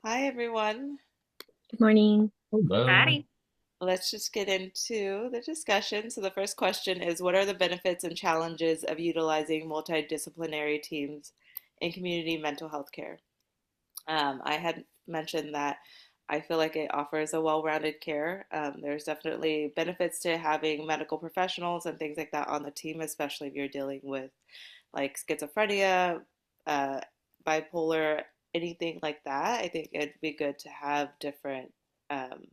Hi, everyone. Good morning. Hello. Patty. Let's just get into the discussion. So, the first question is: what are the benefits and challenges of utilizing multidisciplinary teams in community mental health care? I had mentioned that I feel like it offers a well rounded care. There's definitely benefits to having medical professionals and things like that on the team, especially if you're dealing with like schizophrenia, uh, bipolar, anything like that. I think it'd be good to have um,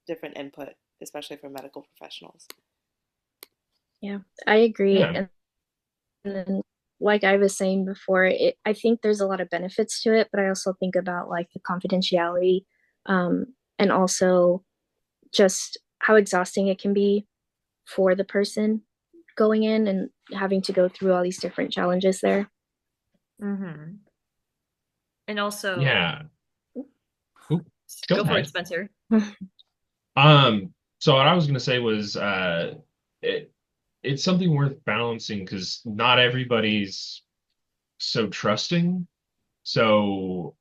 different input, especially for medical professionals. Yeah, I agree. Yeah. And then, like I was saying before, I think there's a lot of benefits to it, but I also think about like the confidentiality, and also just how exhausting it can be for the person going in and having to go through all these different challenges there. Mm-hmm. And also, Yeah. Oop, go go for it, ahead. Spencer. So what I was gonna say was it it's something worth balancing because not everybody's so trusting. So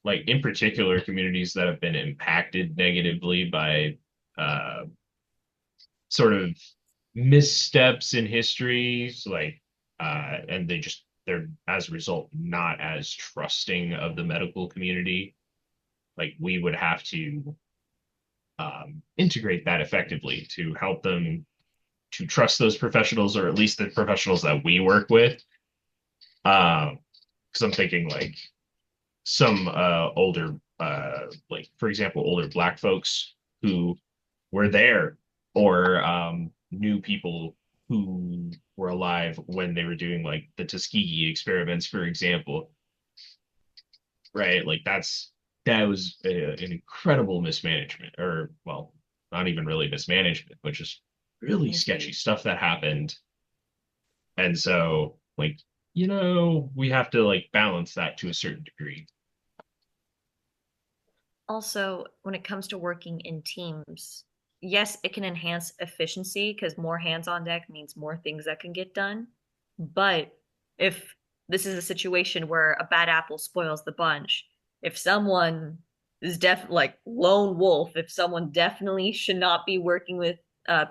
like in particular communities that have been impacted negatively by uh sort of missteps in history, so like and they're as a result not as trusting of the medical community. Like we would have to integrate that effectively to help them to trust those professionals, or at least the professionals that we work with. Because I'm thinking like some older, like for example, older Black folks who were there, or new people who were alive when they were doing like the Tuskegee experiments, for example, right? Like that was an incredible mismanagement, or well, not even really mismanagement, but just really sketchy Indeed. stuff that happened. And so, like, we have to like balance that to a certain degree. Also, when it comes to working in teams, yes, it can enhance efficiency because more hands on deck means more things that can get done. But if this is a situation where a bad apple spoils the bunch, if someone is like lone wolf, if someone definitely should not be working with uh,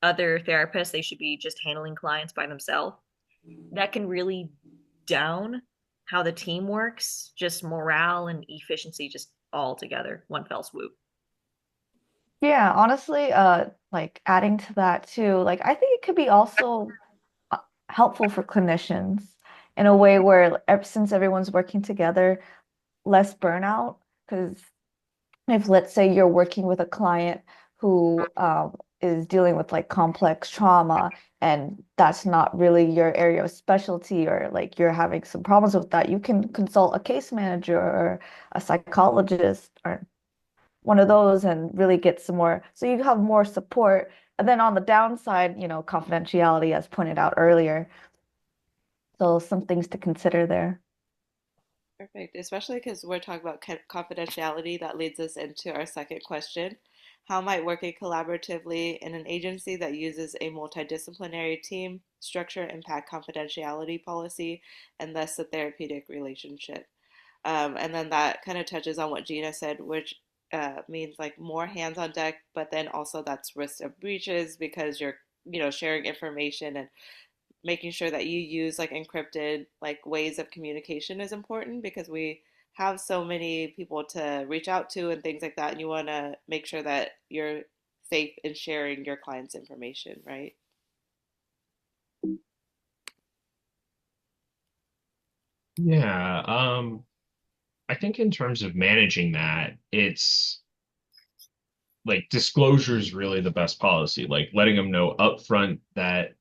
other therapists, they should be just handling clients by themselves. That can really down how the team works, just morale and efficiency just all together, one fell swoop. Yeah, honestly, like adding to that too, like I think it could be also uh, helpful for clinicians in a way where since everyone's working together, less burnout. Because if let's say you're working with a client who is dealing with like complex trauma and that's not really your area of specialty, or like you're having some problems with that, you can consult a case manager or a psychologist or one of those and really get some more, so you have more support. And then on the downside, confidentiality, as pointed out earlier. So some things to consider there. Perfect, especially because we're talking about confidentiality. That leads us into our second question. How might working collaboratively in an agency that uses a multidisciplinary team structure impact confidentiality policy and thus the therapeutic relationship? And then that kind of touches on what Gina said, which means like more hands on deck, but then also that's risk of breaches because you're, sharing information and making sure that you use like encrypted like ways of communication is important because we have so many people to reach out to and things like that, and you want to make sure that you're safe in sharing your client's information, right? Yeah. I think in terms of managing that, it's like disclosure is really the best policy. Like letting them know upfront that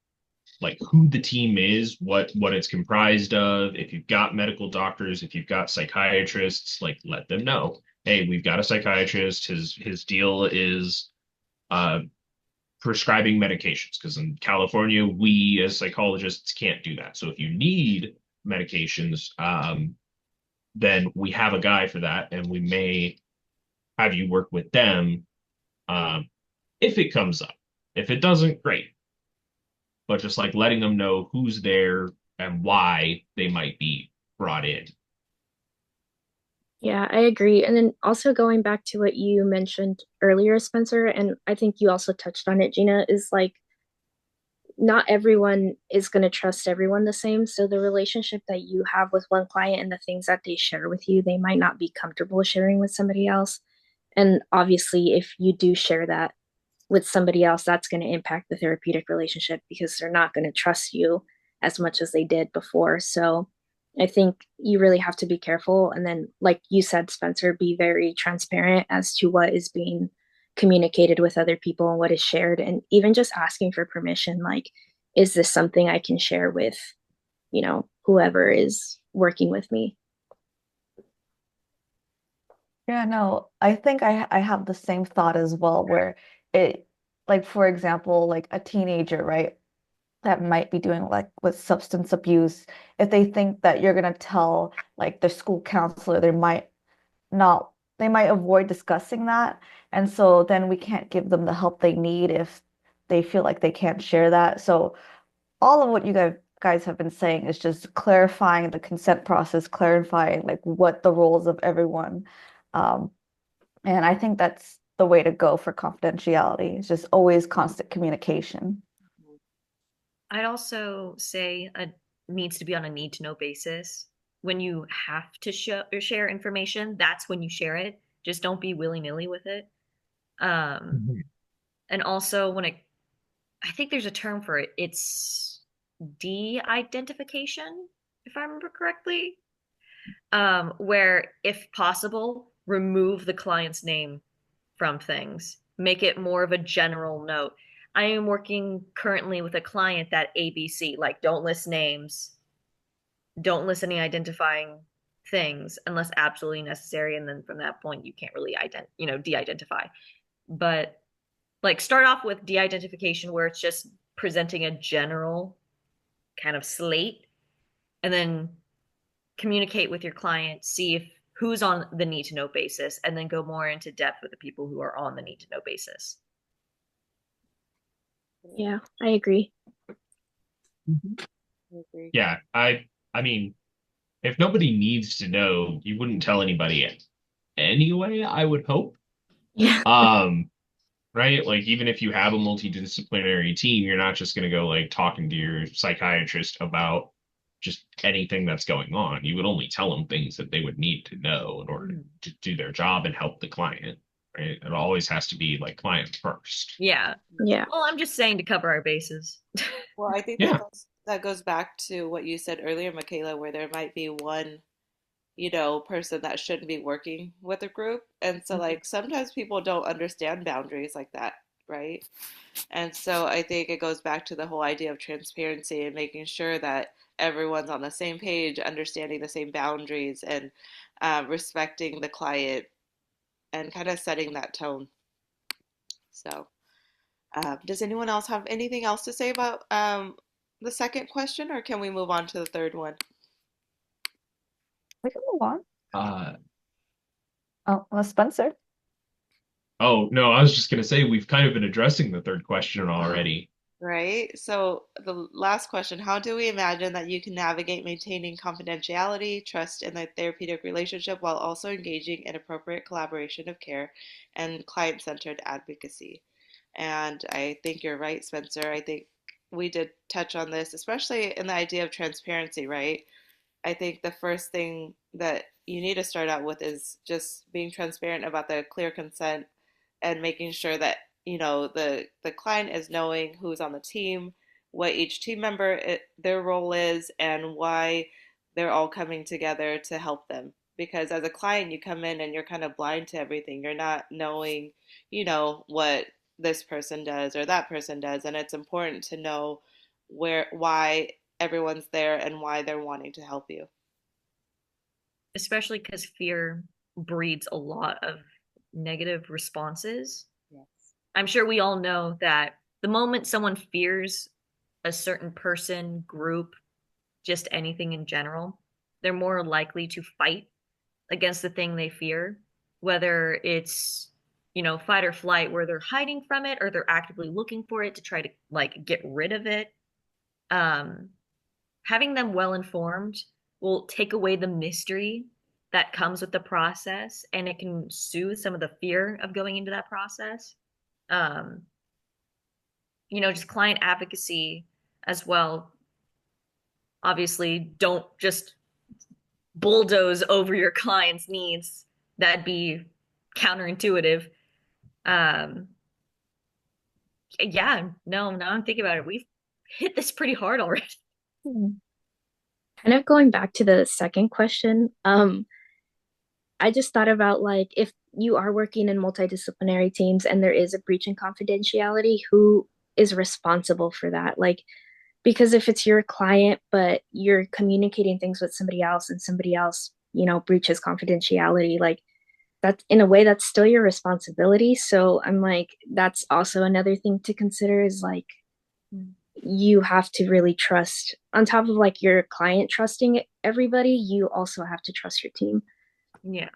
like who the team is, what it's comprised of. If you've got medical doctors, if you've got psychiatrists, like let them know. Hey, we've got a psychiatrist. His deal is uh prescribing medications because in California, we as psychologists can't do that. So if you need medications, then we have a guy for that, and we may have you work with them um, if it comes up. If it doesn't, great. But just like letting them know who's there and why they might be brought in. Yeah, I agree. And then also going back to what you mentioned earlier, Spencer, and I think you also touched on it, Gina, is like not everyone is going to trust everyone the same. So the relationship that you have with one client and the things that they share with you, they might not be comfortable sharing with somebody else. And obviously, if you do share that with somebody else, that's going to impact the therapeutic relationship because they're not going to trust you as much as they did before. So I think you really have to be careful. And then, like you said, Spencer, be very transparent as to what is being communicated with other people and what is shared. And even just asking for permission, like, is this something I can share with, whoever is working with me? Yeah, no, I think I have the same thought as well, where it, like, for example, like a teenager, right, that might be doing like with substance abuse, if they think that you're gonna tell like their school counselor, not they might avoid discussing that. And so then we can't give them the help they need if they feel like they can't share that. So all of what you guys have been saying is just clarifying the consent process, clarifying like what the roles of everyone. Um, and I think that's the way to go for confidentiality. It's just always constant communication. I'd also say it needs to be on a need to know basis. When you have to share information, that's when you share it. Just don't be willy nilly with it. Um, Mhm. and also, I think there's a term for it. It's de-identification, if I remember correctly, where if possible, remove the client's name from things, make it more of a general note. I am working currently with a client that ABC, like don't list names, don't list any identifying things unless absolutely necessary, and then from that point you can't really de-identify. But like start off with de-identification where it's just presenting a general kind of slate, and then communicate with your client, see if who's on the need to know basis, and then go more into depth with the people who are on the need to know basis. Yeah, I agree. Mhm. I agree. Yeah, I mean, if nobody needs to know, you wouldn't tell anybody anyway, I would hope. Yeah. Um, right? Like even if you have a multidisciplinary team, you're not just going to go like talking to your psychiatrist about just anything that's going on. You would only tell them things that they would need to know in order Mm. to do their job and help the client, right? It always has to be like client first. Yeah. Yeah. Well, I'm just saying to cover our bases. Well, I think that Yeah. goes back to what you said earlier, Michaela, where there might be one, person that shouldn't be working with a group. And so like sometimes people don't understand boundaries like that, right? And so I think it goes back to the whole idea of transparency and making sure that everyone's on the same page, understanding the same boundaries, and respecting the client and kind of setting that tone. So, does anyone else have anything else to say about the second question, or can we move on to the third one? We can move on. Uh, Oh, well, Spencer. oh no, I was just going to say we've kind of been addressing the third question already. Right. So the last question, how do we imagine that you can navigate maintaining confidentiality, trust in the therapeutic relationship while also engaging in appropriate collaboration of care and client-centered advocacy? And I think you're right, Spencer. I think we did touch on this, especially in the idea of transparency, right? I think the first thing that you need to start out with is just being transparent about the clear consent and making sure that the client is knowing who's on the team, what each team member their role is, and why they're all coming together to help them. Because as a client, you come in and you're kind of blind to everything. You're not knowing, what this person does or that person does, and it's important to know why everyone's there and why they're wanting to help you. Especially because fear breeds a lot of negative responses. Yes. I'm sure we all know that the moment someone fears a certain person, group, just anything in general, they're more likely to fight against the thing they fear, whether it's, fight or flight, where they're hiding from it or they're actively looking for it to try to like get rid of it. Um, Having them well informed will take away the mystery that comes with the process, and it can soothe some of the fear of going into that process. Um, just client advocacy as well. Obviously, don't just bulldoze over your client's needs. That'd be counterintuitive. Um, yeah, no, now I'm thinking about it. We've hit this pretty hard already. Kind of going back to the second question, I just thought about like if you are working in multidisciplinary teams and there is a breach in confidentiality, who is responsible for that? Like, because if it's your client, but you're communicating things with somebody else and somebody else, breaches confidentiality, like that's in a way that's still your responsibility. So I'm like, that's also another thing to consider is like you have to really trust on top of like your client trusting everybody, you also have to trust your team. Yeah.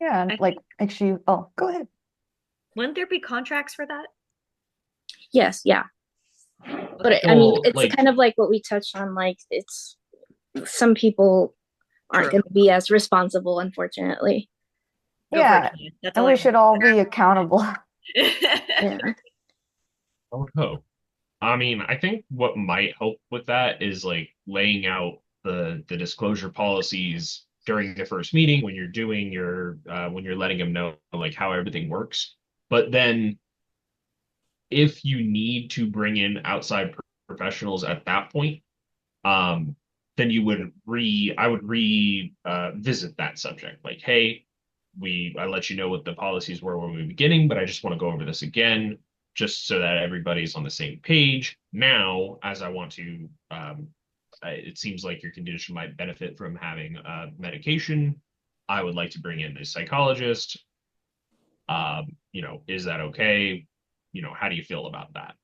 Yeah, and like actually, oh, go ahead. Wouldn't there be contracts for that? Yes, yeah. But I mean, it's kind of like what we touched on, like it's some people aren't going to be as responsible, unfortunately. Yeah, and we should all be accountable. Yeah. I would hope. I mean, I think what might help with that is like laying out the disclosure policies during the first meeting when you're doing your when you're letting them know like how everything works. But then if you need to bring in outside professionals at that point, um, then I would visit that subject. Like, hey, I let you know what the policies were when we were beginning, but I just want to go over this again, just so that everybody's on the same page. Now, as I want to, it seems like your condition might benefit from having medication. I would like to bring in a psychologist. Is that okay? How do you feel about that?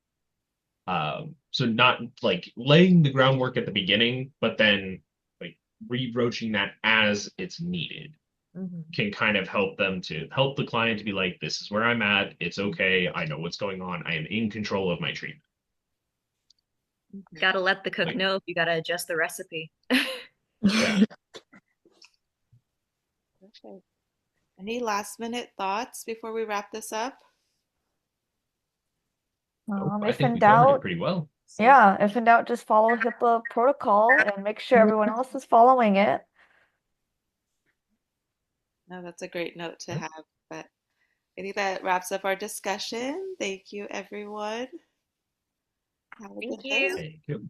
So not like laying the groundwork at the beginning, but then like rebroaching that as it's needed can kind of help the client to be like, this is where I'm at. It's okay. I know what's going on. I am in control of my treatment. Gotta let the cook know if you gotta adjust the recipe. Yeah. Perfect. Any last minute thoughts before we wrap this up? I think we covered it pretty well. Yeah, if in doubt, just follow HIPAA protocol and make sure everyone else is following it. No, that's a great note to have. But I think that wraps up our discussion. Thank you, everyone. Have a good day. Thank you.